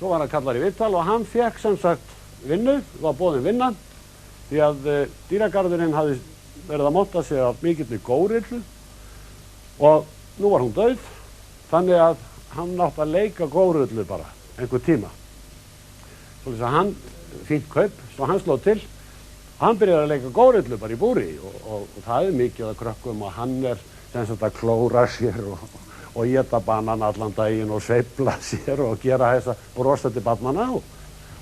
svo var hann kallar í viðtal og hann fékk sem sagt vinnu, var boðin vinna, því að dýragarðurinn hafði verið að monta sig af mikilli górillu og nú var hún dauð, þannig að hann átti að leika górillu bara einhver tíma. Svolítið að hann, fínt kaup, svo hann sló til, hann byrjaði að leika górillu bara í búri og það er mikið að krökkum og hann sem sagt að klóra sér og éta banana allan daginn og sveifla sér og gera þessa brosa til barnanna og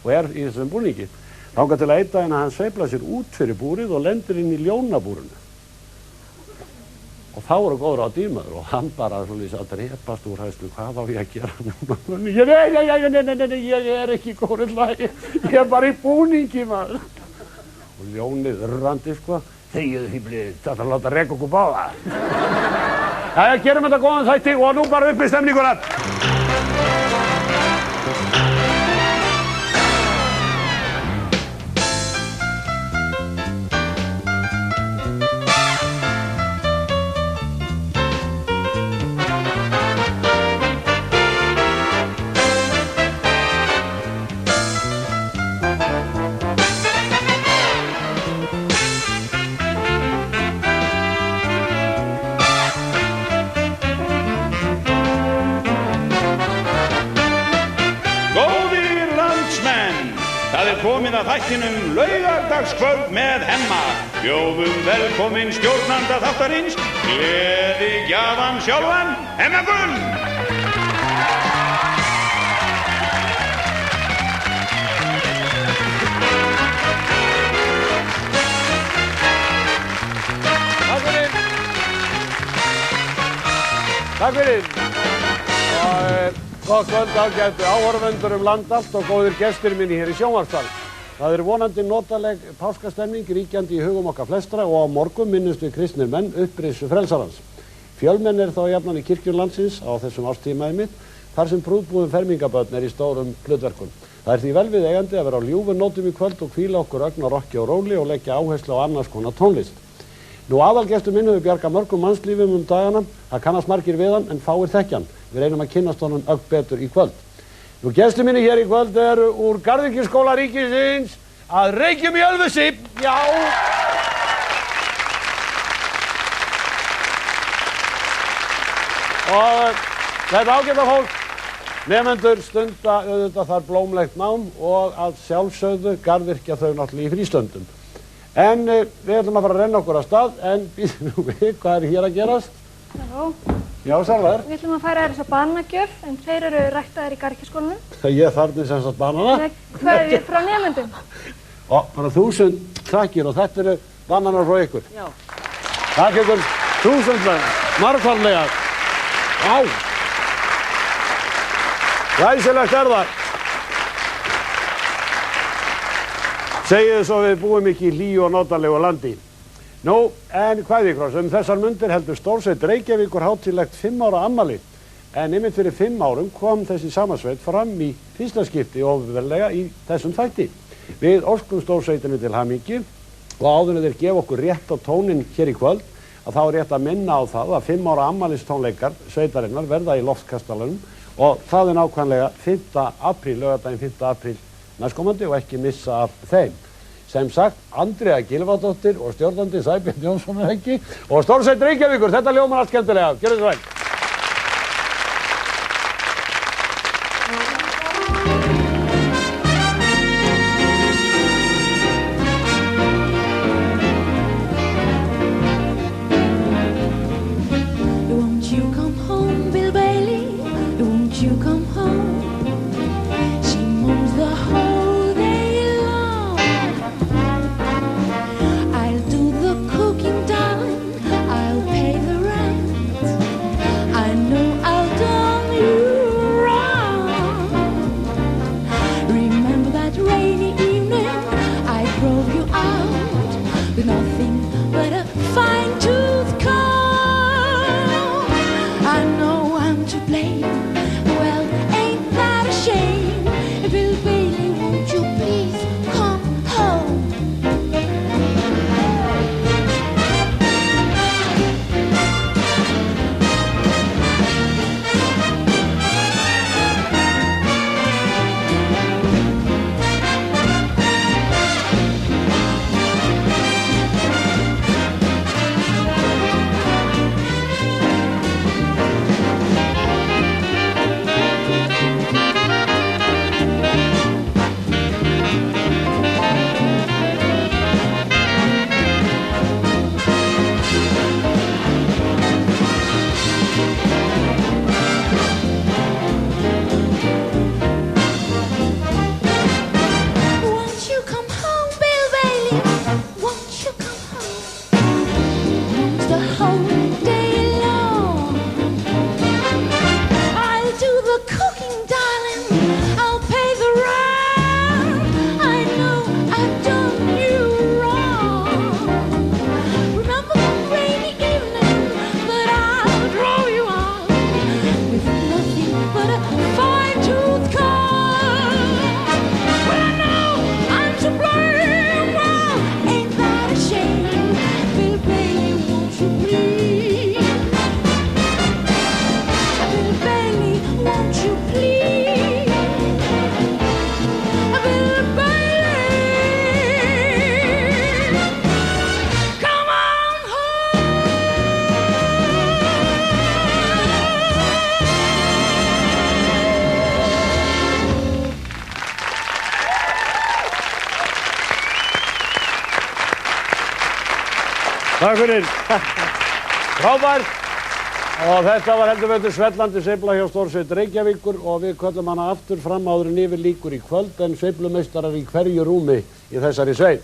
í þessum búningi. Þangað til að einn daginn að hann sveifla sér út fyrir búrið og lendir inn í ljónabúrinu. Og þá voru góður á dýrmaður og hann bara svolítið að drepast úr hæslu, hvað á ég að gera núna? Nei, ég er ekki górilla, ég er bara í búningi maður. Og ljónið urrandi sko, þegiðu hýblið, þetta láta reka okkur báða. Jæja, gerum þetta góðan þætti og nú bara upp í stemninguna. Komið að þættinum laugardagskvöld með Hemma. Bjóðum velkomin stjórnanda þáttarins, gleðigjafan sjálfan, Hemma Gull! Takk fyrir! Takk fyrir! Gott kvöld ágætu áhorfendur land allt og góðir gestir minni hér í sjónvarpssal. Það vonandi notaleg páskastemning ríkjandi í hugum okkar flestra og á morgun minnumst við kristnir menn upprisu frelsarans. Fjölmenn þá jafnan í kirkjum landsins á þessum árstíma einmitt, þar sem prúðbúin fermingabörn í stórum hlutverkum. Það því vel við eigandi að vera á ljúfum nótum í kvöld og hvíla okkur ögn á rokki og róli og leggja áherslu á annars konar tónlist. Nú aðalgestur minn hefur bjargað mörgum mannslífum dagana, það kannast margir við hann en fáir þekkja hann. Við reynum að kynnast honum ögn betur í kvöld. Nú gestur minni hér í kvöld eru úr Garðyrkjuskóla ríkisins að Reykjum í Ölfusi. Já! Og þetta ágæta fólk, nemendur stunda auðvitað þar blómlegt nám og að sjálfsögðu garðyrkja þau náttúrulega í frístöndum. En við ætlum að fara að renna okkur af stað, en býðum við, hvað hér að gerast? Já, Sælar. Við ætlum að færa þessa bananagjöf, en þeir eru ræktaðir í Garðyrkjuskólanum. Ég þarna sem sagt banana. Hvað er frá nemendum? Bara 1000 þakkir og þetta eru bananar frá ykkur. Já. Takk ykkur 1000 margfaldlega. Á! Glæsilegt það. Segið svo við búum ekki í hlýju og notalegu landi. Nú, en hvað ykkur, þessar mundir heldur Stórsveit Reykjavíkur hátíðlegt 5 ára afmæli. En einmitt fyrir 5 árum kom þessi samansveit fram í fyrsta skipti ofinverulega í þessum þætti. Við óskum Stórsveitinni til hamingju og áður en þeir gefa okkur rétt á tóninn hér í kvöld, að þá er rétt að minna á það að 5 ára afmælistónleikar sveitarinnar verða í Loftkastalanum og það er nákvæmlega 5. apríl, laugardaginn 5. apríl næstkomandi og ekki missa af þeim. Sem sagt, Andrea Gylfadóttir og stjórnandi Sæbjörn Jónsson ekki og Stórsveit Reykjavíkur, þetta ljómar allt skemmtilega. Gjörðu svo vel. Takk fyrir. Frábært. Og þetta var heldur betur svellandi sveifla hjá Stórsveit Reykjavíkur og við köllum hana aftur fram áður en yfir lýkur í kvöld en sveiflumeistarar í hverju rúmi í þessari sveit.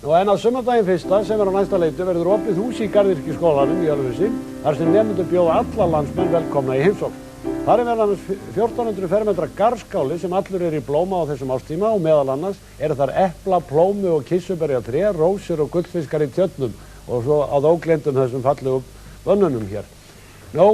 Nú en á sumardaginn fyrsta sem á næsta leiti verður opið hús í Garðyrkjuskólanum í Ölfusi þar sem nemendur bjóða alla landsmenn velkomna í heimsókn. Þar er meðal annars 1400 fermetra garðskáli sem allur er í blóma á þessum árstíma og meðal annars eru þar epla, plómu og kissuberjatré, rósir og gullfiskar í tjörnum og svo að ógleyndum þessum fallegu bönnunum hér. Nú,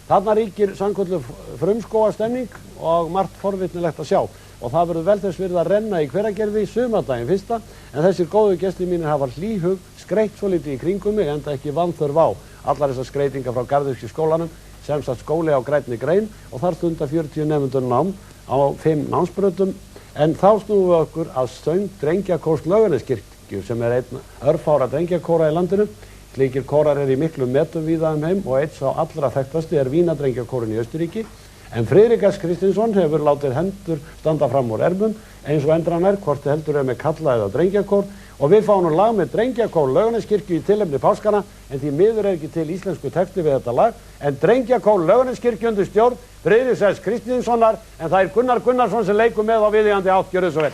þarna ríkir sannkölluð frumskógastemning og margt forvitnilegt að sjá og það verður vel þess virði að renna í Hveragerði sumardaginn fyrsta en þessir góðu gestir mínir hafa hlýhug skreytt svo lítið í kringum mig enda ekki vanþörf á allar þessar skreytingar frá Garðyrkjuskólanum sem sagt skóli á grænni grein og þar stunda 40 nemendur nám á 5 námsbrautum en þá snúum við okkur að söng drengjakórs Laugarneskirkju sem er einn örfára drengjakóra í landinu. Slíkir kórar í miklum metum víða heim og einn sá allra þekktasti er Vínadrengjakórinn í Austurríki en Friðrik S. Kristinsson hefur látið hendur standa fram úr ermum eins og endran er hvort heldur er með kalla eða drengjakór og við fáum nú lag með drengjakór Laugarneskirkju í tilefni páskana en því miður er ekki til íslensku texti við þetta lag en drengjakór Laugarneskirkju undir stjórn Friðriks S. Kristinssonar en það er Gunnar Gunnarsson sem leikur með á viðeigandi hátt, gjörðu svo vel.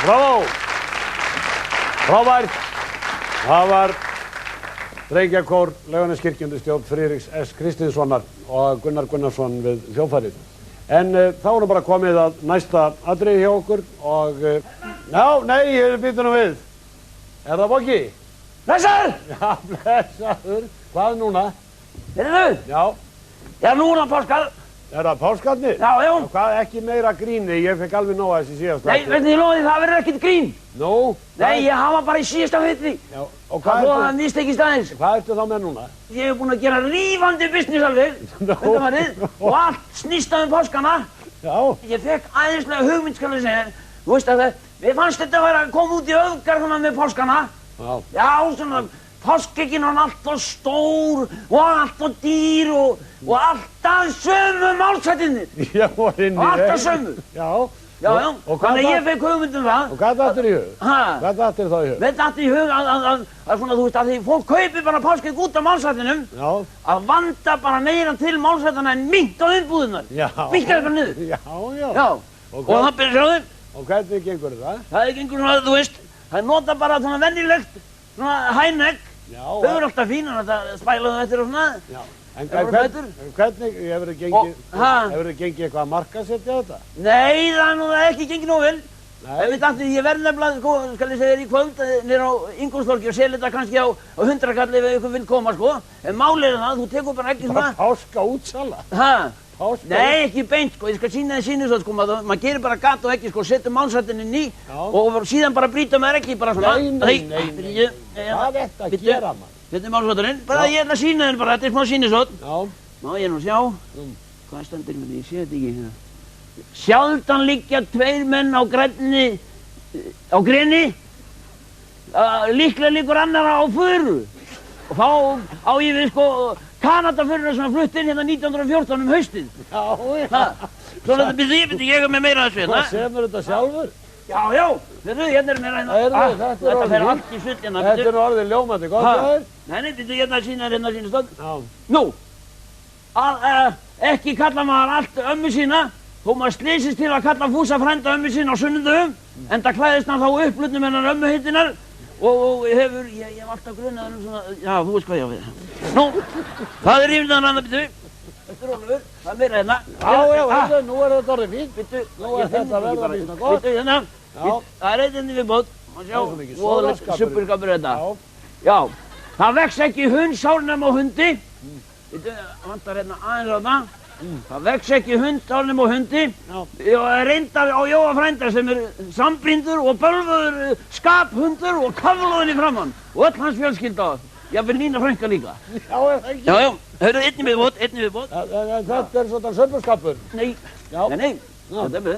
Bravo! Frábært! Það var drengjakór Laugarneskirkjundarstjórn Friðriks S. Kristinssonar og Gunnar Gunnarsson við hljóðfærið. En þá er nú bara komið að næsta atriði hjá okkur og... Já, nei, býtum nú við. Er það Boggi? Blessaður! Já, blessaður. Hvað núna? Heyrðu? Já. Já, núna páskar. Er það páskarnir? Já, já. Og hvað, ekki meira gríni, ég fekk alveg nóg að þessi síðast. Nei, veistu, ég loði það verður ekkert grín. Nú? Nei, ég hafa bara í síðasta vitri. Já, og hvað Það mistekist aðeins. Hvað ertu þá með núna? Ég hef búinn að gera rífandi business alveg. Undanfarið. Og allt snýst um páskana. Já. Ég fekk æðislega hugmynd, skal ég segja. Þú veist að mér fannst þetta að vera að koma út í öfgar svona með páskana. Já. Já, svona, páskaeggin hann alltaf stór og alltaf dýr og alltaf sömu málsættinni. Já, inni. Alltaf sömu. Já. Já, já. Þannig að ég fekk hugmynd það. Og hvað dattir í hug? Ha? Hvað dattir þá í hug? Mér datt í hug að svona, þú veist, að því fólk kaupir bara páskaegg út af málsættinum. Já. Að vanda bara meira til málsættina en minnka umbúðirnar. Já. Minnka það bara niður. Já, já. Já. Og það byrja sjáðu. Og hvernig gengur það? Það gengur svona, þú veist, það nota bara svona venjulegt, svona hænegg. Já. Þau eru alltaf fínar að spæla þetta og svona. Já. En Það voru fætur. hvernig, hefur þið gengið eitthvað að markaðsetja þetta? Nei, það er nú ekki gengið nóg vel. Nei. En við dættum, ég verð nefnilega, sko, skal ég segja þér í kvöld, niður á Ingólfstorgi og selja þetta kannski á 100 kalli ef ykkur vil koma, sko. En málið er það, þú tekur bara ekki svona... Bara páska útsala? Ha? Páska? Nei, ekki beint, sko, ég skal sýna þið sýnir svo, sko, maður gerir bara gat og ekki, sko, setur málsættin inn í og síðan bara brýta með ekki, bara svona... Nei. Hvað er þetta að gera, mann? Þetta er málsætturinn, bara ég ætla að sýna þér bara, þetta er smá sýnisótt. Já. Má ég nú sjá, hvað stendur með því, ég sé þetta ekki hérna. Sjaldan liggja tveir menn á greni, líklega liggur annara á furu. Og þá á ég við, sko, Kanadafurina sem flutt inn hérna 1914 haustið. Já. Svona þetta byrði ég með meira þessu hérna. Hvað semur þetta sjálfur? Já, hérna er mér þetta fer allt í sull hérna. Þetta er orðið ljómandi, gott það er? Nei, byrðu hérna að sína hérna sína stönd. Já. Nú, ekki kalla maður allt ömmu sína, þó maður slysist til að kalla Fúsa frænda ömmu sína á sunnudöfum, enda klæðist hann þá upplutnum hennar ömmu hittinar og ég hef alltaf grunað svona, já, þú veist hvað ég á við. Nú, það er yfirnaðan hann að byrju. Þetta er Ólafur, það er meira hérna. Já, nú er þetta orðið fínt. Bittu, Nú er þetta verða býsna gott. Bittu, hérna. Það er eitt inni við bót. Má sjá, voðalegt supurskapur þetta. Já, það vex ekki hundsár nema á hundi. Bittu, vantar hérna aðeins á það. Það vex ekki hundsár nema á hundi. Og reyndar á Jóa frænda sem er sambrýndur og bölvaður skaphundur og kaflóðinn í framann. Og öll hans fjölskylda. Jafnvel Nína frænka líka. Já, er það ekki? Já, hörðu, einni viðbót. En þetta er svona söpurskapur? Nei, Já. nei, þetta er með,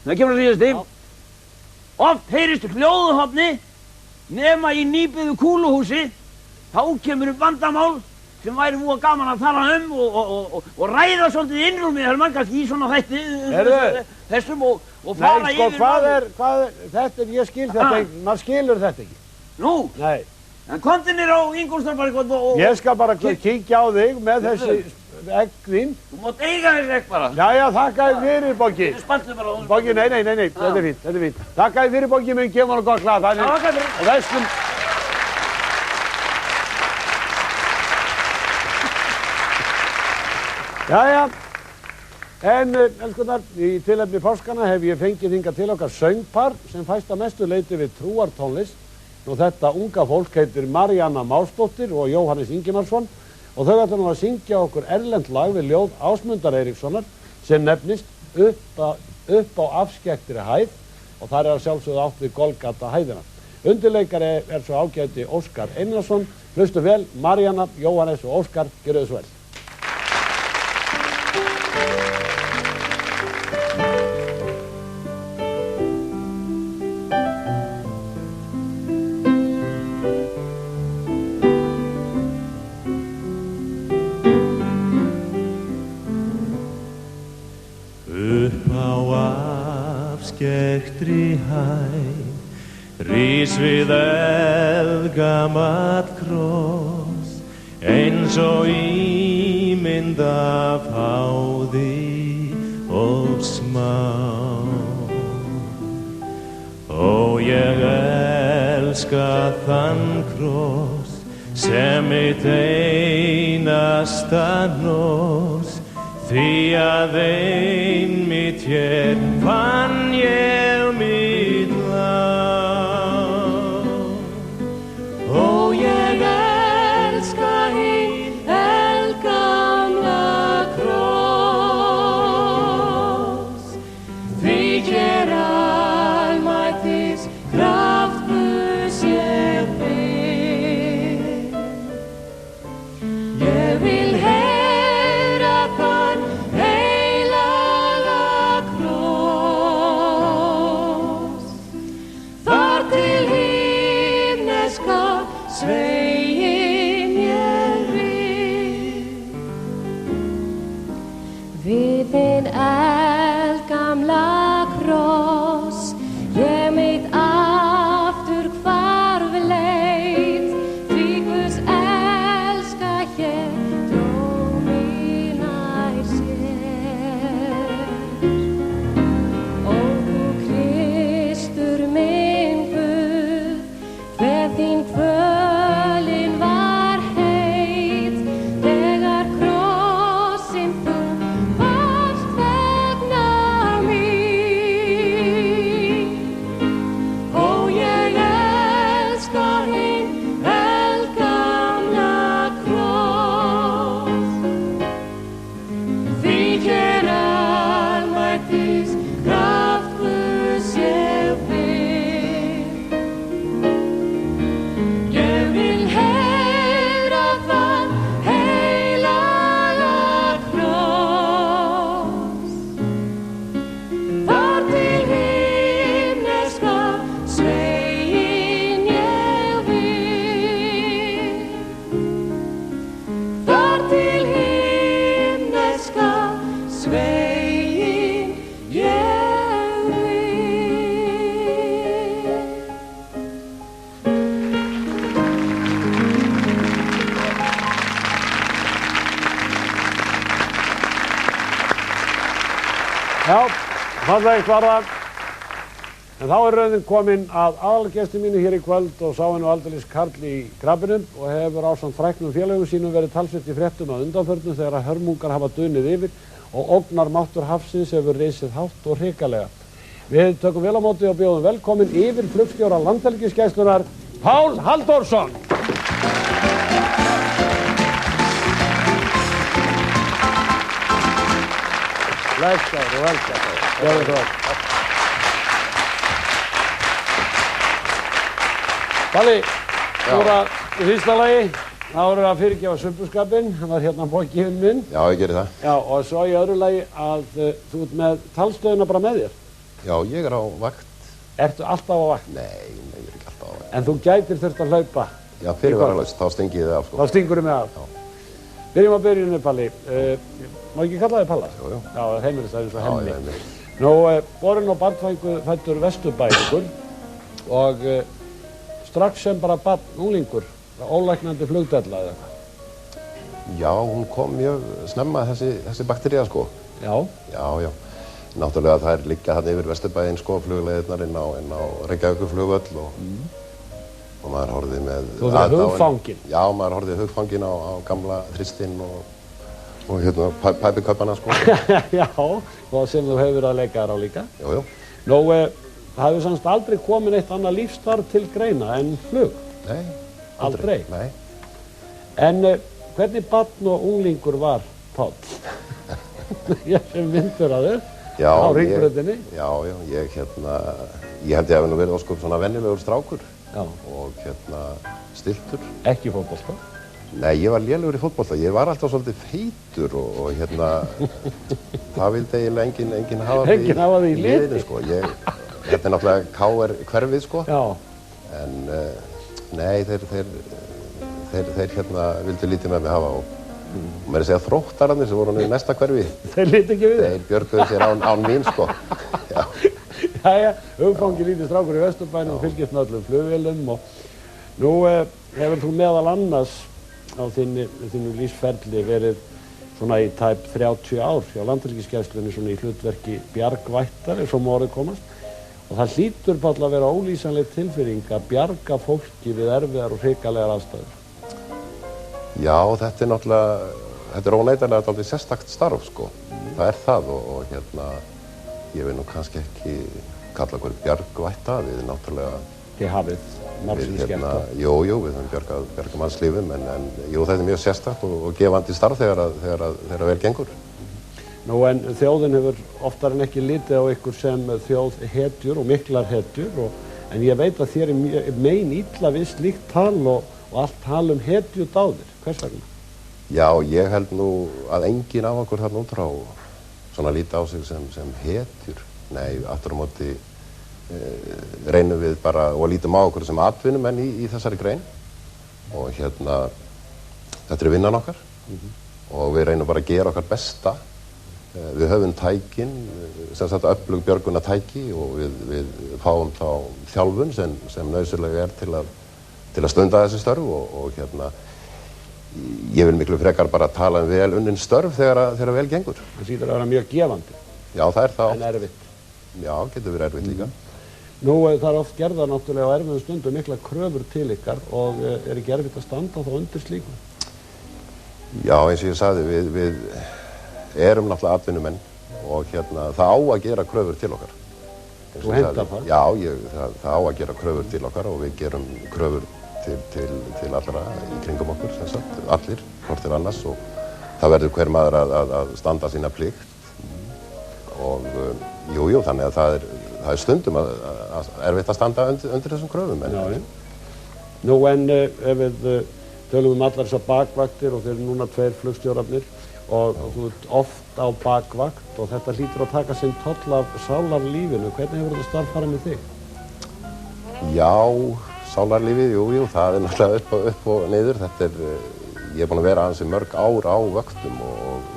það kemur að síðast í. Oft heyrist hljóðuhofni nema í nýbyggðu kúluhúsi, þá kemur vandamál sem væri múið gaman að tala og ræða svolítið innrúmið, það er mann kannski í svona þætti, þessum og fara yfir... Nei, sko, hvað er, þetta er, ég skil þetta ekki, maður skilur þetta ekki. Nú? Nei. En komdu niður á Ingólfstorg og... Ég skal bara kíkja á þig með þessi egg þín. Þú mátt eiga þessi egg bara. Já, þakka þér fyrir, Boggi. Þú spannstu bara. Boggi, nei, þetta er fínt. Þakka þér fyrir, Boggi, minn, gefa hann gott hlað. Já, þakka fyrir. Og þessum... Jæja, en elskunnar, í tilefni páskana hef ég fengið hingað til okkar söngpar sem fæst að mestu leyti við trúartónlist. Nú þetta unga fólk heitir Maríanna Másdóttir og Jóhannes Ingimarsson og þau ætla nú að syngja okkur erlent lag við ljóð Ásmundar Eiríkssonar sem nefnist upp á afskekktri hæð og þar er að sjálfsögðu átt við Golgata hæðina. Undirleikari er svo ágæti Óskar Einarsson. Hlustu vel, Maríanna, Jóhannes og Óskar, gerðu þess vel. Afskekktri hæð rís við eldgamall kross eins og ímynd af háði og smá ég elska þann kross sem mitt einasta nos, því að einmitt hér fann ég mitt land. Ó, ég elska hinn eldgamla kross, því hér almættis kraft Guðs ég finn. Ég vil heyra þann heilaga kross, þar til himneska sveiin ég vil. Við hinn eldgamla kross ég mitt aftur hvarf leit, því Guðs elska hér dró mig nær sér. Ó, þú Kristur minn Guð, hve þín kvölin var heit, þegar krossinn þú varst vegna mín. Ó, ég elska hinn eldgamla kross, því hér almættis kraft Guðs ég finn. Ég vil heyra þann heilaga kross, þar til himneska sveiin ég vil. Þar til himneska sveiin ég vil. Já, fallegt var það. En þá er raunin komin að aðalgesti mínu hér í kvöld og sá hennu aldeilis Karl í krabbinum og hefur ásamt fræknum félögum sínum verið talsvert í fréttum að undanförnum þegar að hörmungar hafa dunið yfir og ógnar máttur hafsins hefur reisið hátt og hrikalega. Við tökum vel á móti og bjóðum velkomin yfir flugstjóra Landhelgisgæslunnar, Pál Halldórsson. Blessaður og velkomin. Gjörðu svo vel. Palli, þú voru að í fyrsta lagi, þá voru að fyrirgefa sumbuskapinn, hann var hérna bókifinn minn. Já, ég geri það. Já, og svo í öðru lagi að þú ert með talstöðuna bara með þér. Já, ég er á vakt. Ertu alltaf á vakt? Nei, ég er ekki alltaf á vakt. En þú gætir þurft að hlaupa. Já, fyrirvaralaust, þá stengi ég þig af, sko. Þá stingurum við af. Já. Byrjum að byrjunni, Palli. Má ekki kalla þig Palla? Jú, jú. Já, heimilistæði eins og Já, Hemmi. ég er með. Nú, borinn og barnfættur Vesturbækur og strax sem bara barn, unglingur, ólæknandi flugdella eða eitthvað. Já, hún kom mjög snemma, þessi baktería, sko. Já. Já, já. Náttúrulega það er líka hann yfir Vesturbæinn, sko, flugleiðirnar inn á Reykjavíkurflugvöll og maður horfði með... Þú verið hugfanginn? Já, maður horfði hugfanginn á gamla þristinn og hérna pæpiköpana, sko. Já, og sem þú hefur að leika þér á líka. Jú, jú. Nú, það hefur semst aldrei komin eitt annað lífsstarf til greina en flug. Nei, Aldrei? Nei. En hvernig barn og unglingur var Páll? Ég sem myndur að þau á Hringbrautinni. Já, ég held ég hafi nú verið ósköp svona venjulegur strákur. Já. Og stiltur. Ekki fótbolta? Nei, ég var lélegur í fótbolta. Ég var alltaf svolítið feitur og það vildi eiginlega enginn hafa mig í liðinu, sko. Þetta er náttúrulega KR hverfið, sko. Já. En nei, þeir vildu lítið með mig hafa og maður er að segja þróttararnir sem voru nú í næsta hverfi. Þeir líti ekki við þér? Þeir björguðu sér án mín, sko. Já. Jæja, hugfangi lítið strákur í Vesturbænum og fylgist með öllum flugvélum og nú hefur þú meðal annars á þínu lífsferli verið svona í tæp 30 ár hjá Landhelgisgæslunni svona í hlutverki bjargvættar eins og má orðið komast og það hlýtur bara að vera ólýsanleg tilfinning að bjarga fólki við erfiðar og hrikalegar aðstæður. Já, þetta náttúrulega, þetta óneitanlega dálítið sérstakt starf, sko. Það það og hérna, ég vil nú kannski ekki kalla okkur bjargvætta, við náttúrulega... Þið hafið margsins gert það. Jú, við höfum bjargað mannslífum, en jú, þetta mjög sérstakt og gefandi starf þegar vel gengur. Nú, en þjóðin hefur oftar en ekki litið á ykkur sem þjóð hetjur og miklar hetjur, en ég veit að þér mein illa við slíkt tal og allt tal hetjudáðir. Hvers vegna? Já, ég held nú að enginn af okkur þarna út frá svona líta á sig sem hetjur. Nei, aftur á móti reynum við bara og lítum á okkur sem atvinnumenn í þessari grein og hérna, þetta vinnan okkar og við reynum bara að gera okkar besta. Við höfum tækin, sem sagt öflug björgunartæki og við fáum þá þjálfun sem nauðsynlega til að stunda þessi störf og hérna, ég vil miklu frekar bara tala vel unnin störf þegar vel gengur. Það hlýtur að vera mjög gefandi. Já, það það. En erfitt. Já, getur verið erfitt líka. Nú, það gerðar náttúrulega á erfiðum stundum mikla kröfur til ykkar og ekki erfitt að standa þá undir slíku? Já, eins og ég sagði, við erum náttúrulega atvinnumenn og hérna, það á að gera kröfur til okkar. Þú hentar það? Já, það á að gera kröfur til okkar og við gerum kröfur til allra í kringum okkur, sem sagt, allir, hvort til annars og það verður hver maður að standa sína plikt og jú, þannig að það er stundum að erfitt að standa undir þessum kröfum. Já. Nú, en ef við tölum allar þessar bakvaktir og þeir eru núna 2 flugstjórarnir og þú ert oft á bakvakt og þetta hlýtur að taka sinn toll af sálarlífinu. Hvernig hefur þetta starf farið með þig? Já, sálarlífið, jú, það er náttúrulega upp og niður. Ég er búinn að vera aðeins í mörg ár á vöktum og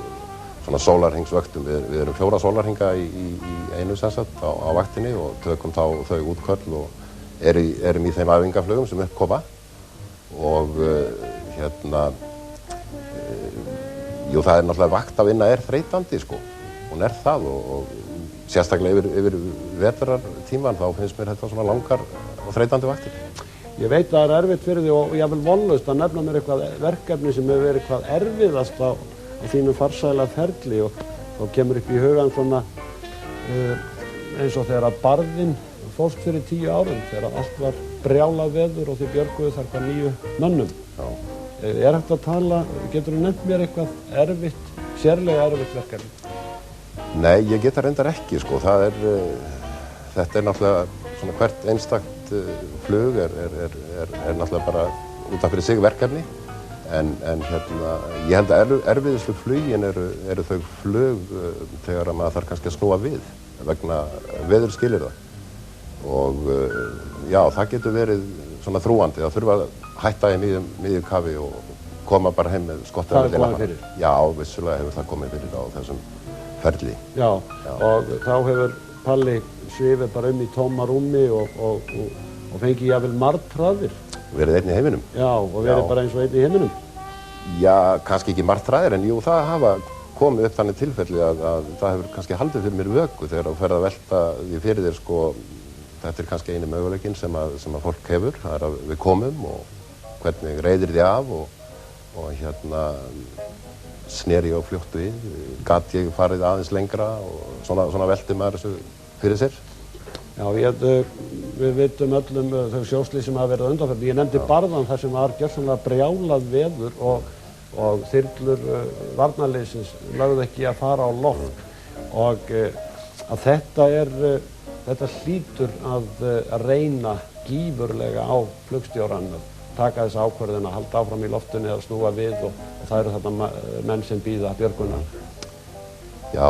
svona sólarhringsvöktum. Við erum 4 sólarhringa í einu sem sagt á vaktinni og tökum þá þau útköll og erum í þeim æfingaflugum sem uppkoma og hérna, jú, það er náttúrulega vakt að vinna þreytandi, sko. Hún það og sérstaklega yfir vetrartíman þá finnst mér þetta svona langar og þreytandi vaktir. Ég veit að það er erfitt fyrir því og ég vil vonlaust að nefna mér eitthvað verkefni sem hefur verið eitthvað erfiðast á þínu farsæla ferli og þá kemur upp í hugan svona eins og þegar að barðinn fórst fyrir 10 árum þegar allt var brjálað veður og þið björguðu þar 9 mönnum. Já. Hægt að tala, geturðu nefnt mér eitthvað erfitt, sérlega erfitt verkefni? Nei, ég get það reyndar ekki, sko. Þetta er náttúrulega svona hvert einstakt flug er náttúrulega bara út af fyrir sig verkefni en hérna, ég held að erfiðustu flugin eru þau flug þegar að maður þarf kannski að snúa við vegna veðurskilyrða og já, það getur verið svona þrúandi að þurfa að hætta í miðjum kafi og koma bara heim með skottið. Það komið fyrir? Já, vissulega hefur það komið fyrir á þessum ferli. Já, og þá hefur Palli svifið bara í tóma rúmi og fengið jafnvel martraðir. Verið einn í heiminum? Já, og verið bara eins og einn í heiminum? Já, kannski ekki martraðir, en jú, það hafa komið upp þannig tilfelli að það hefur kannski haldið fyrir mér vöku þegar þú ferð að velta því fyrir þér, sko, þetta er kannski eini möguleikinn sem að fólk hefur, það er að við komum og hvernig reiðir því af og hérna sneri ég á fljóttu við, gat ég farið aðeins lengra og svona velti maður þessu fyrir sér. Já, við vitum öllum þau sjóslys sem hafa verið undanferðin. Ég nefndi barðan þar sem var gjörsamlega brjálað veður og þyrlur varnarliðsins lögðu ekki að fara á loft og að þetta hlýtur að reyna gífurlega á flugstjórann að taka þessa ákvörðun að halda áfram í loftinu eða snúa við og það eru þarna menn sem bíða björgunar. Já,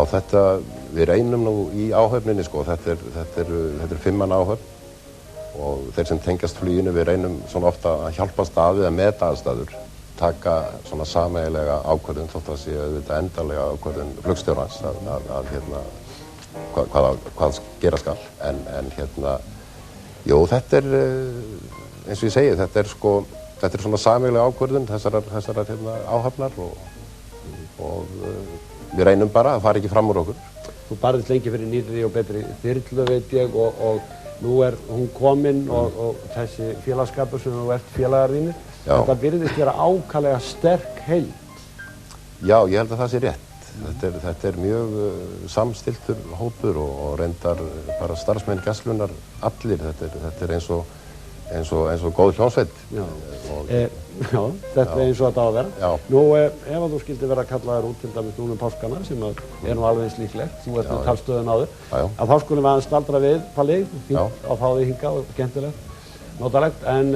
við reynum nú í áhöfninni, sko, þetta er 5 manna áhöfn og þeir sem tengjast fluginu, við reynum svona ofta að hjálpast að við að meta aðstæður, taka svona sameiginlega ákvörðun þótt að sé auðvitað endanlega ákvörðun flugstjórans að hérna, hvað gera skal, en hérna, jú, þetta er, eins og ég segi, þetta er svona sameiginlega ákvörðun þessarar hérna, áhafnar og við reynum bara að fara ekki fram úr okkur. þú barðist lengi fyrir nýrri og betri þyrlu veit ég og nú hún komin og þessi félagskapur sem þú ert félagar þínir, þetta virðist vera ákaflega sterk heild. Já, ég held að það sé rétt. Þetta er mjög samstilltur hópur og reyndar bara starfsmenn Gæslunnar allir, þetta er eins og góð hljómsveit. Já, þetta er eins og þetta á að vera. Já. Nú, ef að þú skildi vera kallaður út til dæmis núna páskana, sem er nú alveg eins líklegt, þú ert með talstöðun áður, að þá skulum við aðeins staldra við Palli, fínt að fá þig hingað og skemmtilegt, notalegt, en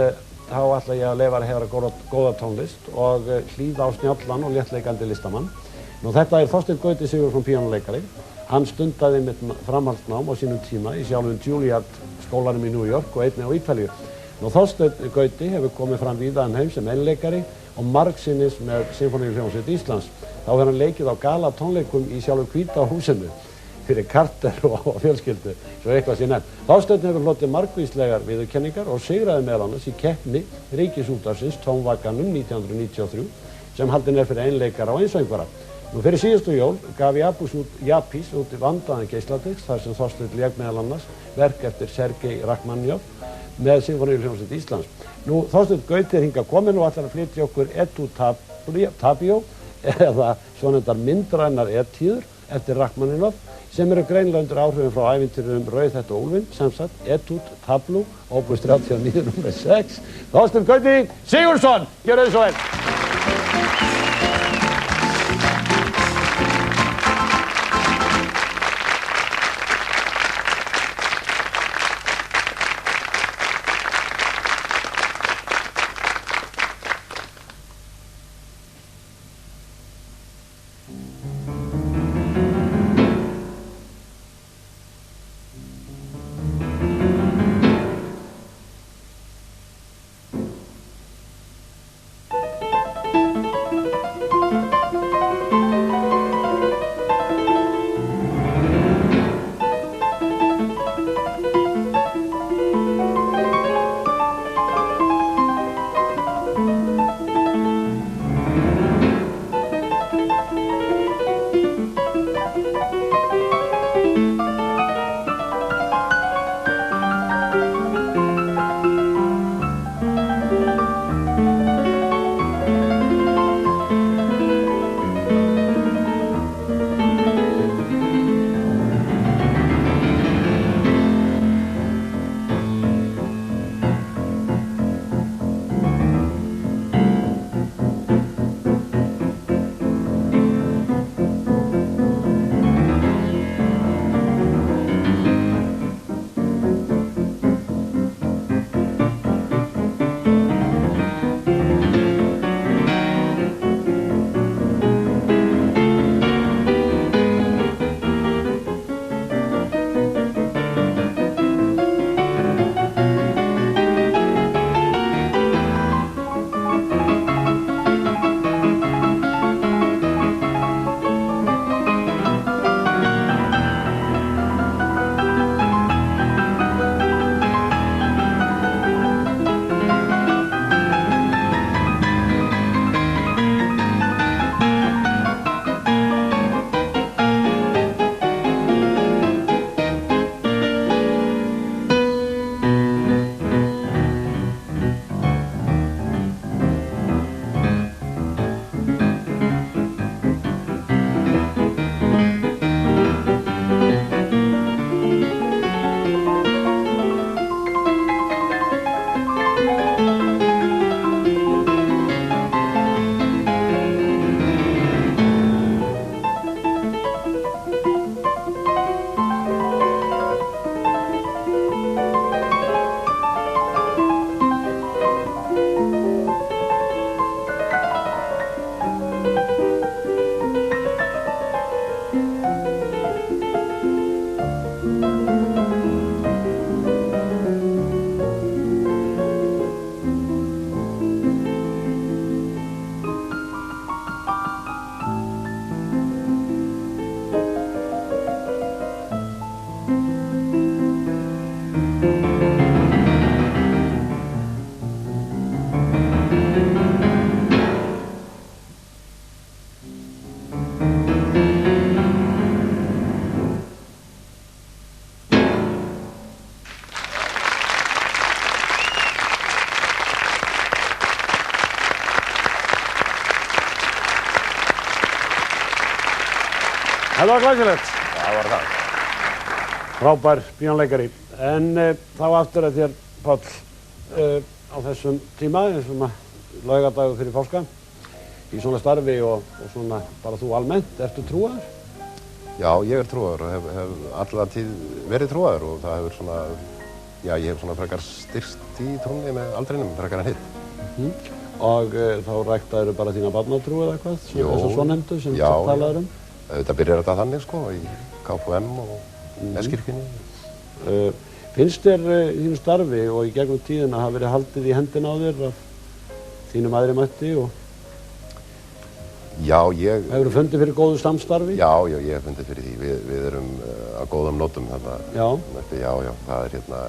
þá ætla ég að leyfa að heyra góða tónlist og hlýða á snjallan og léttleikandi listamann. Nú, þetta er Þorsteinn Gauti Sigurðsson píanóleikari. Hann stundaði mitt framhaldsnám á sínum tíma í sjálfum Juilliard skólanum í New York og einnig á Ítalíu. Nú, Þorsteinn Gauti hefur komið fram víða heim sem einleikari og margsinnis með Sinfóníuhljómsveit Íslands. Þá hefur hann leikið á gala tónleikum í sjálfu Hvíta húsinu fyrir Carter og fjölskyldu, svo eitthvað sé nefnt. Þorsteinn hefur hlotið margvíslegar viðurkenningar og sigraði meðal annars í keppni Ríkisútvarpsins Tónvakanum 1993 sem haldin fyrir einleikara og einsöngvara. Nú, fyrir síðustu jól gaf Japis út vandaðan geislatext þar sem Þorsteinn lék meðal annars verk eftir Sergei Rachmaninoff með Sinfóníuhljómsveit Íslands. Nú, Þorsteinn Gauti hingað kominn og ætlar að flytja okkur Etude Tabio eða svonefndar myndrænar etíður eftir Rachmaninoff sem eru greinilega undir áhrifum frá ævintýrum Rauðhett og Úlfinn, sem sagt Etude Tableau, opus 39 nr. 6. Þorsteinn Gauti Sigurðsson, gjörðu þið svo vel. Þetta var glæsilegt. Það var það. Frábær píanleikari. En þá aftur að þér, Páll, á þessum tíma, eins og laugadagur fyrir páska, í svona starfi og svona bara þú almennt, ertu trúaður? Já, ég trúaður og hef alla tíð verið trúaður og það hefur svona, já, ég hef svona frekar styrst í trúnni með aldrinum, frekar en hitt. Og þá ræktaður bara þína barnatrú eða hvað, þess að svo nefndu sem þú talaður um? Þetta byrjar þetta þannig sko, í KFUM og Eskirkjunni. Finnst þér í þínu starfi og í gegnum tíðina hafa verið haldið í hendina á þér af þínum æðri mætti og já, hefurðu fundið fyrir góðu samstarfi? Já, ég hef fundið fyrir því. Við erum á góðum nótum þarna. Já. Já, það er hérna,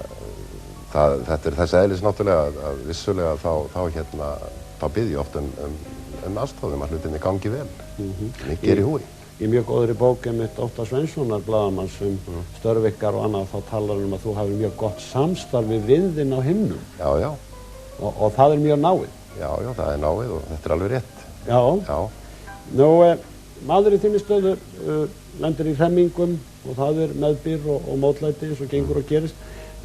þetta er þess eðlis náttúrulega að vissulega þá bið ég oft um aðstofum að hlutinni gangi vel. Mikið er í húi. Í mjög góðri bók mitt Óttar Sveinssonar blaðamanns störf ykkar og annað, þá talar um að þú hafir mjög gott samstarfi við þinn á himnum. Já. Og það er mjög náið. Já, það er náið og þetta er alveg rétt. Já. Nú, maður í þinni stöðu lendir í hremmingum og það er meðbyr og mótlæti eins og gengur og gerist.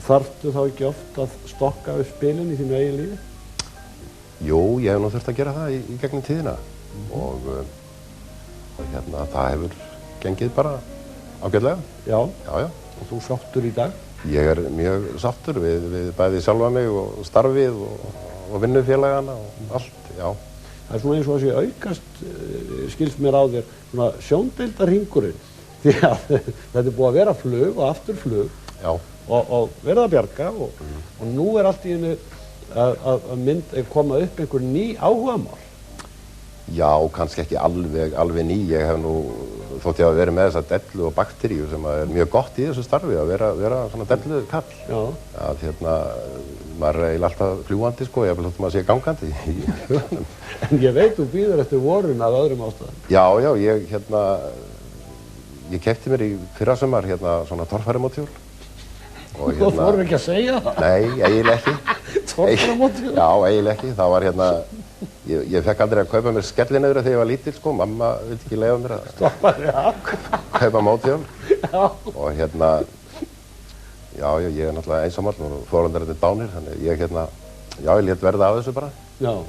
Þarftu þá ekki oft að stokka upp spilin í þínu eigin lífi? Jú, ég hef nú þurft að gera það í gegnum tíðina og hérna, það hefur gengið bara ágætlega. Já. Og þú sáttur í dag? Ég er mjög sáttur við bæði sjálfa mig og starfið og vinnufélagana og allt, já. Það er svona eins og að sé aukast, skilst mér á þér, svona sjóndeildarhringurinn. Því að þetta er búið að vera flug og aftur flug. Já. Og verða að bjarga og nú er allt í hennu að koma upp einhver ný áhugamál. Já, kannski ekki alveg ný. Ég hef nú þótt ég að vera með þessa dellu og bakteríu sem er mjög gott í þessu starfi að vera svona dellu kall. Já. Að maður er eiginlega alltaf fljúandi sko, ég þótt maður sé gangandi í huganum. En ég veit þú býður eftir vorun af öðrum ástæðum. Já, ég keypti mér í fyrrasumar svona torfærumótthjól. Þú voru ekki að segja það? Nei, eiginlega ekki. Torfærumótthjól? Já, eiginlega ekki. Það var ég fekk aldrei að kaupa mér skellinauðra þegar ég var lítill sko, mamma vildi ekki leyfa mér að kaupa móthjól. Já. Og ég er náttúrulega einsamall og foreldrarnir dánir, þannig ég lét verða af þessu bara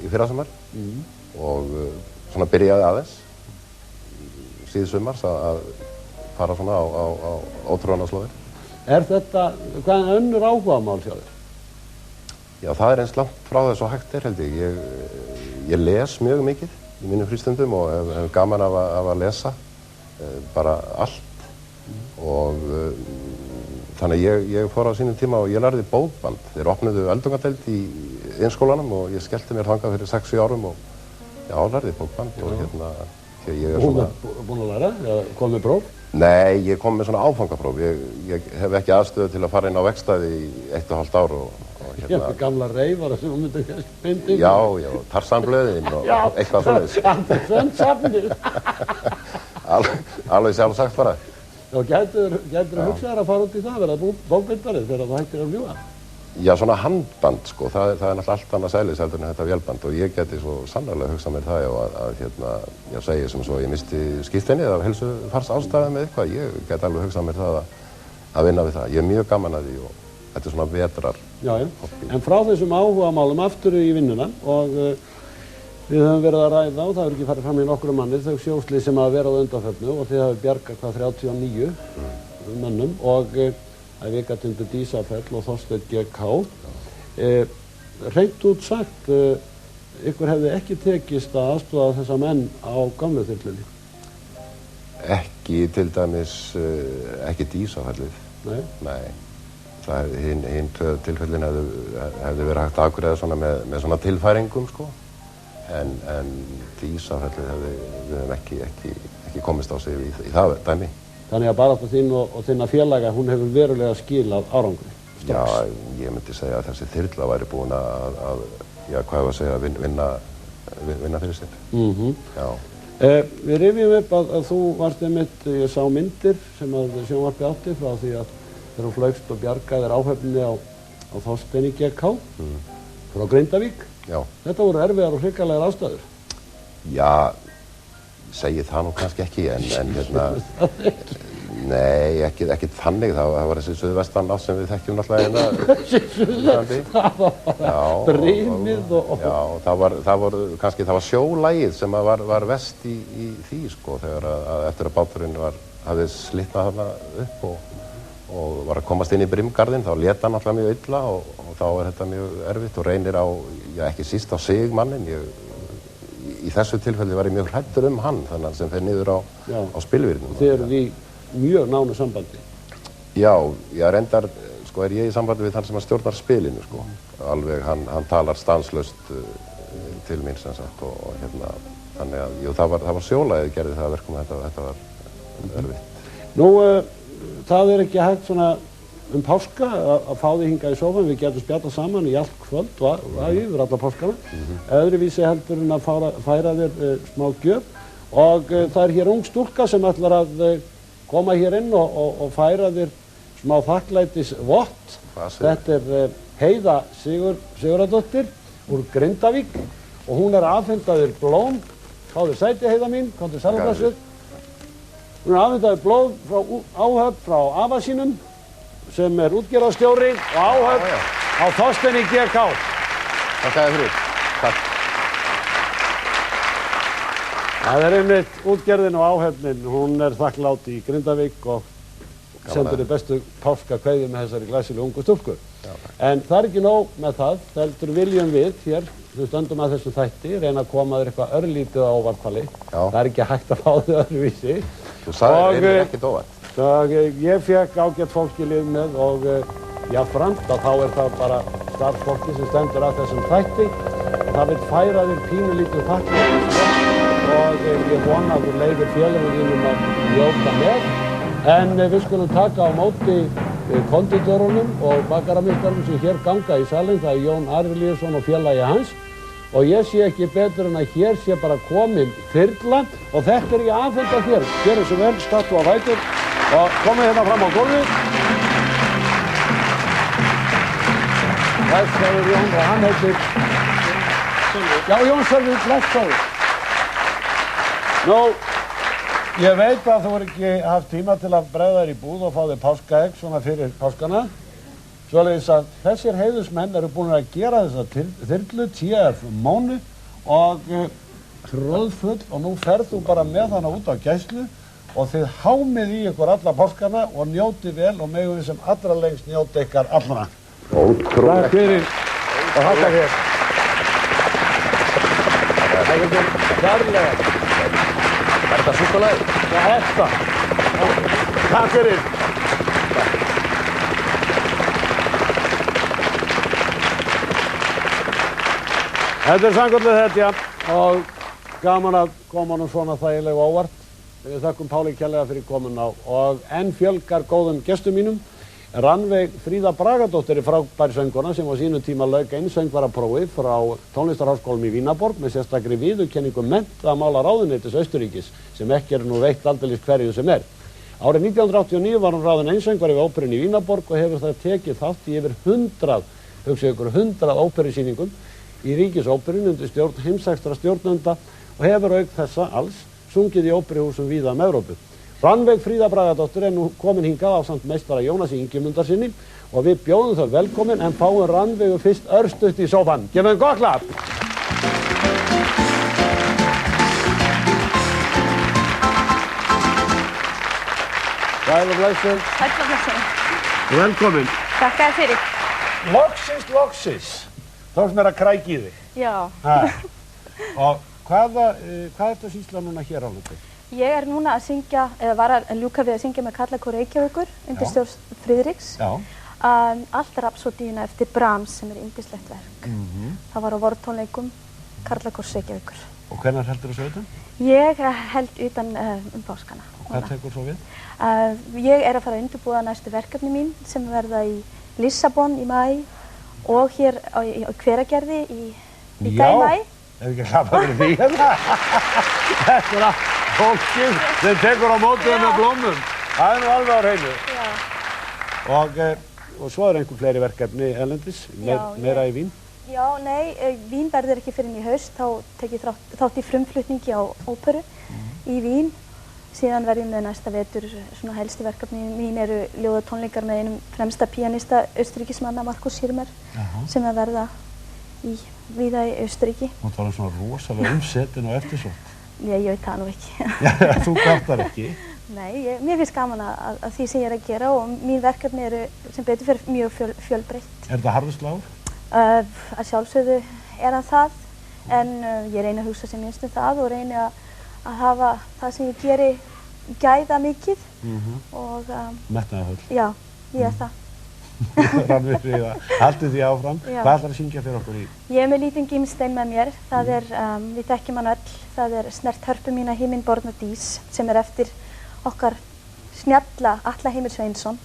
í fyrrasumar og svona byrjaði aðeins síðsumars að fara svona á ótrúanaslóðir. Er þetta, hvað er önnur áhugamál hjá þér? Já, það er eins langt frá þess og hægt held ég. Ég les mjög mikið í mínum frístundum og hef gaman af að lesa bara allt og þannig ég fór á sínum tíma og ég lærði bókband. Þeir opnuðu öldungadeild í iðnskólanum og ég skellti mér þangað fyrir 6-7 árum og lærði bókband og ég er svona... Búin að læra? Eða kom með próf? Nei, ég kom með svona áfangapróf. Ég hef ekki aðstöðu til að fara inn á verkstæði í 1,5 ár og gamla reifara sem þú myndir myndi. Já, Tarzanblöðin og eitthvað svoleiðis. Safnir. Alveg sjálfsagt bara. Já, gætirðu hugsaðar að fara út í það, verða bókbindari þegar þú hættir að fljúga? Já, svona handband sko, það er náttúrulega allt annað sælis heldur en þetta vélband og ég geti svo sannarlega hugsað mér það að segja sem svo ég misti skírteinið af heilsufars ástæðum með eitthvað, ég geti alveg hugsað mér það að vinna við það. Ég er mjög gaman að því og þetta er svona vetrar. Já, en frá þessum áhugamálum aftur í vinnuna og við höfum verið að ræða og það hefur ekki farið fram í nokkru manni þau sjóslið sem hafa verið á undanförnu og þið hafi bjargað hvað 39 mönnum og að Vikatindur Dísafell og Þorsteinn GK. Hreint út sagt, ykkur hefði ekki tekist að aðstoða þessa menn á gamlu þyrlunni? Ekki til dæmis, ekki Dísafellið. Nei. Hinn tilfellin hefði verið hægt að afgreiða svona með svona tilfæringum sko. En Dísafellið við höfum ekki komist á sig í það dæmi. Þannig að barátta þín og þinna félaga, hún hefur verulega skilað árangri. Já, ég myndi segja að þessi þyrla væri búin að vinna fyrir sér. Já. Við rifjum upp að þú varst einmitt, ég sá myndir sem að sjónvarpið átti frá því að þegar þú flaugst og bjargaðir áhöfninni á Þorsteini GK frá Grindavík. Já. Þetta voru erfiðar og hrikalegar ástæður. Já, segi það nú kannski ekki, en hérna, nei, ekki þannig, það var þessi suðvestan átt sem við þekkjum náttúrulega hérna. Það var bara brimið og... Já, það var sjólægið sem var verst í því, sko, þegar eftir að báturinn hafði slitnað þarna upp og var að komast inn í brimgarðinn, þá lét hann alltaf mjög illa og þá er þetta mjög erfitt og reynir á, já, ekki síst á sig mannin. Í þessu tilfelli var ég mjög hræddur hann, þannig sem fer niður á spilvirðinum. Þið eruð í mjög nánu sambandi? Já, reyndar, sko, er ég í sambandi við þann sem stjórnar spilinu, sko. Alveg, hann talar stanslaust til mín, sem sagt, og hérna, þannig að, jú, það var sjólægið gerði það að verkum að þetta var erfitt. Nú, það er ekki hægt svona páska að fá þig hingað í sófann, við getum spjallað saman í allt kvöld og yfir alla páskana. Öðruvísi heldur en að færa þér smá gjöf og það er hér ung stúlka sem ætlar að koma hér inn og færa þér smá þakklætis vott. Þetta er Heiða Sigurðardóttir úr Grindavík og hún er að afhenda þér blóm. Fá þér sæti, Heiða mín, komdu sælblessuð. Hún er að afhenda þér blóm áhöfn frá afa sínum sem er útgerðarstjóri og áhöfn á Þorsteini GK. Takk fyrir. Takk. Það er einmitt útgerðin og áhöfnin. Hún er þakklát í Grindavík og sendur þér bestu páskakveðju með þessari glæsilegu ungu stúlku. En það er ekki nóg með það. Heldur viljum við hér, sem stöndum að þessum þætti, reyna að koma þér eitthvað örlítið á óvarkvali. Það er ekki hægt að fá þau öðruvísi. Þú sagðir einnig ekkert óvart. Ég fekk ágætt fólk í lið með og jafnframt að þá er það bara starfsfólki sem stendur að þessum þætti og það vil færa þér pínulítið þakklæti og ég vona að þú leyfir félögum þínum að njóta með. En við skulum taka á móti konditörunum og bakarameistarum sem hér ganga í salinn, það er Jón Arilíusson og félagi hans og ég sé ekki betur en að hér sé bara komin þyrla og þetta er ég afhenda þér. Hér er svo vel, stattu á fætur og komið hérna fram á gólfið. Þetta er Jón og hann heitir... Já, Jón Sölvi, blessaður. Nú, ég veit að þú er ekki haft tíma til að bregða þér í búð og fá þér páskaegg svona fyrir páskana. Svoleiðis að þessir heiðusmenn eru búin að gera þessa þyrlu, TF Mónu og tróðfull og nú ferð þú bara með hana út á gæslu og þið hámið í ykkur alla páskana og njóti vel og megum við sem allra lengst njóti ykkar allra. Takk fyrir og þakka þér. Það er kærlega. Er þetta súkkulaði? Það er þetta. Takk fyrir. Þetta er samkvæmlega þetta og gaman að koma nú svona þægilega óvart. Við þakkum Páli kærlega fyrir komuna og enn fjölgar góðum gestum mínum. Rannveig Fríða Bragadóttir er frábær söngkona sem á sínum tíma lauk söngvaraprófi frá Tónlistarháskólanum í Vínarborg með sérstakri viðurkenningu menntamála ráðuneytis Austurríkis sem ekki er nú veitt aldeilis hverju sem er. Árið 1989 var hún ráðin einsöngvari við óperunni í Vínarborg og hefur það tekið þátt í yfir 100 óperusýningum í Ríkisóperunni undir stjórn heimsæktra stjórnenda og hefur auk þessa alls sungið í óperuhúsum víða Evrópu. Rannveig Fríða Bragadóttir er nú komin hingað ásamt meistara Jónasi Ingimundarsyni og við bjóðum þau velkomin en fáum Rannveigu fyrst örstutt í sófann. Gefum við gott klapp! Sæl og blessuð. Sæl og blessuð. Velkomin. Takk fyrir. Loksins. Þá sem er að krækja í þig. Já. Og hvað ertu að sýsla núna hér á hluti? Ég er núna að syngja, eða var að ljúka við að syngja með Karlakór Reykjavíkur undir stjórn Friðriks. Já. Allt Rapsódíuna eftir Brahms sem er yndislegt verk. Það var á vortónleikum Karlakórs Reykjavíkur. Og hvenær heldur þú svo utan? Ég held utan páskana. Og hvað tekur svo við? Ég er að fara að undirbúa næstu verkefni mín sem verða í Lissabon í maí og hér í Hveragerði líka í maí. Ef ekki að klappa fyrir því hérna. Þetta er að fólkið sem tekur á mótið með blómum. Það er nú alveg á hreinu. Og svo er einhver fleiri verkefni erlendis, meira í Vín. Já, nei, Vín verður ekki fyrr en í haust, þá tek ég þátt í frumflutningi á óperu í Vín. Síðan verð ég með næsta vetur, svona helstu verkefni mín eru ljóðatónleikar með einum fremsta píanista Austurríkismanna, Markus Schirmer, sem verða víða í Austurríki. Þú var svona rosalega umsetin og eftirsótt. Ég veit það nú ekki. Já, þú kvartar ekki? Nei, mér finnst gaman að því sem ég að gera og mín verkefni eru sem betur fyrir mjög fjölbreytt. Er þetta harðuslagur? Að sjálfsögðu er það, en ég reyni að hugsa sem minnst það og reyni að hafa það sem ég geri gæða mikið og metnaðarfull. Já, ég er það. Rannveig Fríða, haldið því áfram. Já. Hvað ætlar að syngja fyrir okkur í? Ég er með lítinn gimstein með mér. Það er, við þekkjum hann öll, það er Snert hörpu mína himinborna dís sem er eftir okkar snjalla Atla Heimir Sveinsson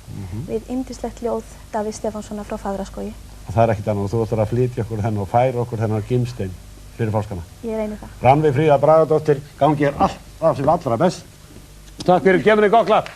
við yndislegt ljóð Davíð Stefánsssonar frá Fagraskógi. Og það er ekkert annað og þú ætlar að flytja okkur þennan og færa okkur þennan gimstein fyrir páskana. Ég reyni það. Rannveig Fríða Bragadóttir, gangi þér allt það sem allra best. Takk fyrir, gefum þig gott klapp.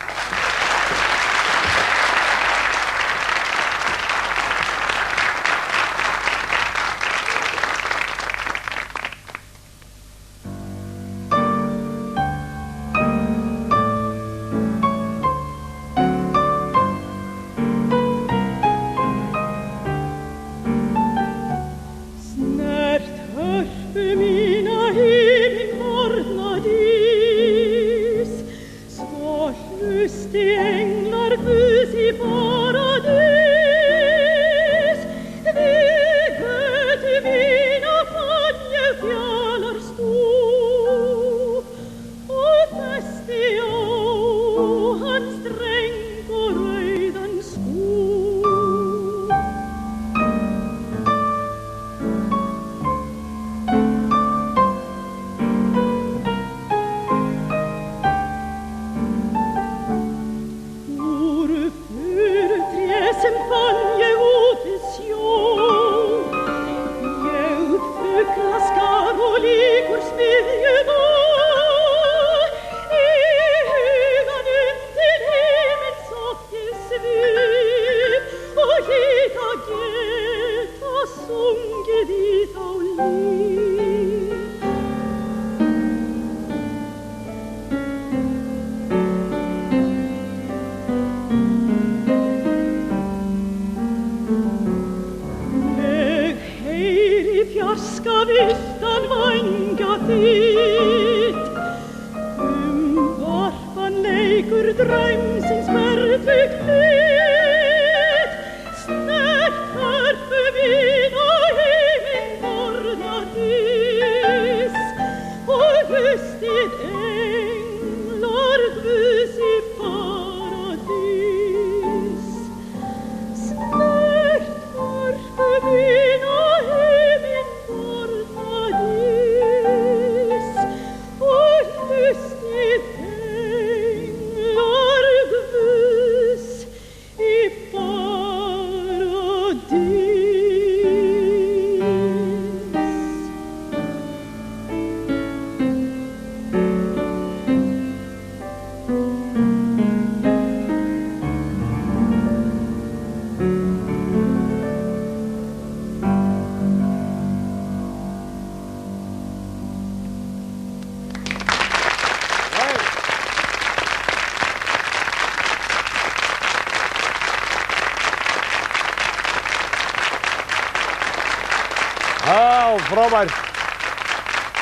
Frábært.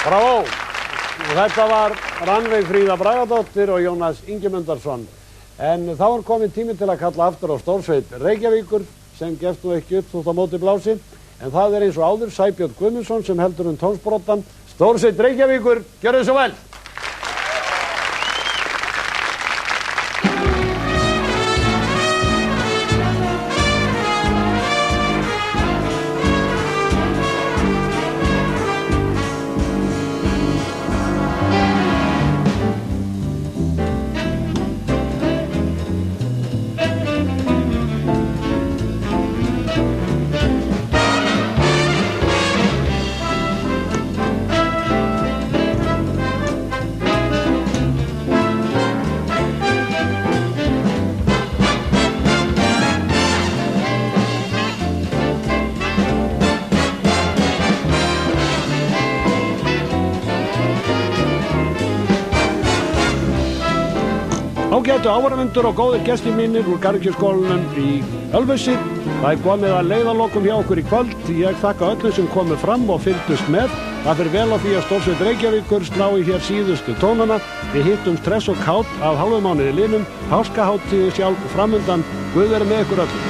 Bravo. Og þetta var Rannveig Fríða Bragadóttir og Jónas Ingimundarson. En þá er komin tími til að kalla aftur á stórsveit Reykjavíkur sem gefst nú ekki upp þótt á móti blási. En það er eins og áður Sæbjörn Guðmundsson sem heldur tónsbrottan. Stórsveit Reykjavíkur, gjörðu svo vel. Ágætu áhorfendur og góðir gestir mínir úr Garðyrkjuskólanum í Ölfusi. Það komið að leiðarlokum hjá okkur í kvöld. Ég þakka öllum sem komið fram og fylgdust með. Það fer vel á því að Stórsveit Reykjavíkur slái hér síðustu tónana. Við hittumst hress og kát að hálfum mánuði liðnum. Páskahátíð sjálf framundan. Guð veri með ykkur öllum.